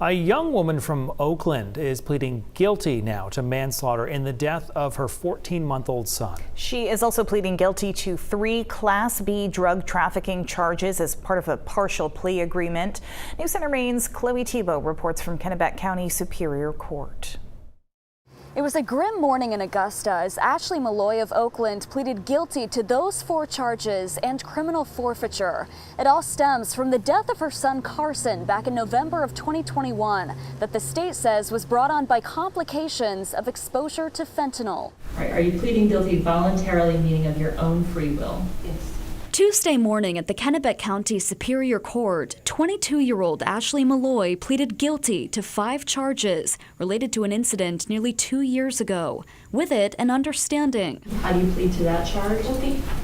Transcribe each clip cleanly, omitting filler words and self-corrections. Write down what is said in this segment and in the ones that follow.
A young woman from Oakland is pleading guilty now to manslaughter in the death of her 14-month-old son. She is also pleading guilty to 3 Class B drug trafficking charges as part of a partial plea agreement. News Center Maine's Chloe Thibault reports from Kennebec County Superior Court. It was a grim morning in Augusta as Ashley Malloy of Oakland pleaded guilty to those 4 charges and criminal forfeiture. It all stems from the death of her son Carson back in November of 2021 that the state says was brought on by complications of exposure to fentanyl. Are you pleading guilty voluntarily, meaning of your own free will? Yes. Tuesday morning at the Kennebec County Superior Court, 22-year-old Ashley Malloy pleaded guilty to 5 charges related to an incident nearly 2 years ago. With it, an understanding. How do you plead to that charge?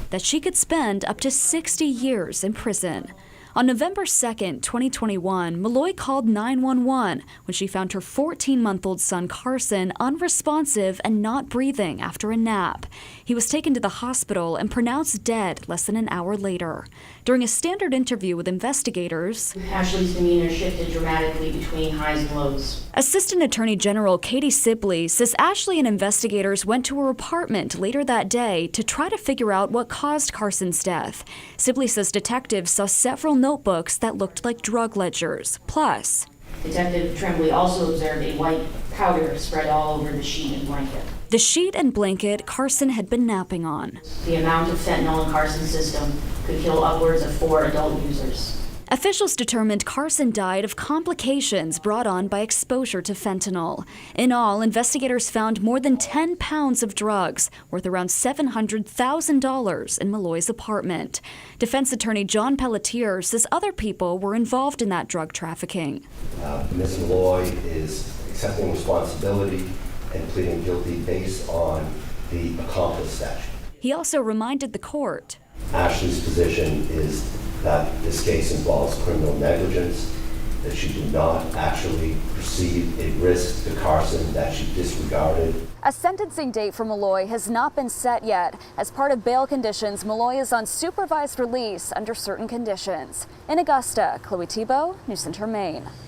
That she could spend up to 60 years in prison. On November 2nd, 2021, Malloy called 911 when she found her 14-month-old son Carson unresponsive and not breathing after a nap. He was taken to the hospital and pronounced dead less than an hour later. During a standard interview with investigators, Ashley's demeanor shifted dramatically between highs and lows. Assistant Attorney General Katie Sibley says Ashley and investigators went to her apartment later that day to try to figure out what caused Carson's death. Sibley says detectives saw several notebooks that looked like drug ledgers. Plus, Detective Tremblay also observed a white powder spread all over the sheet and blanket. The sheet and blanket Carson had been napping on. The amount of fentanyl in Carson's system could kill upwards of 4 adult users. Officials determined Carson died of complications brought on by exposure to fentanyl. In all, investigators found more than 10 pounds of drugs, worth around $700,000 in Malloy's apartment. Defense attorney John Pelletier says other people were involved in that drug trafficking. Ms. Malloy is accepting responsibility and pleading guilty based on the accomplice statute. He also reminded the court. Ashley's position is that this case involves criminal negligence, that she did not actually perceive a risk to Carson that she disregarded. A sentencing date for Malloy has not been set yet. As part of bail conditions, Malloy is on supervised release under certain conditions. In Augusta, Chloe Thibault, News Center, Maine.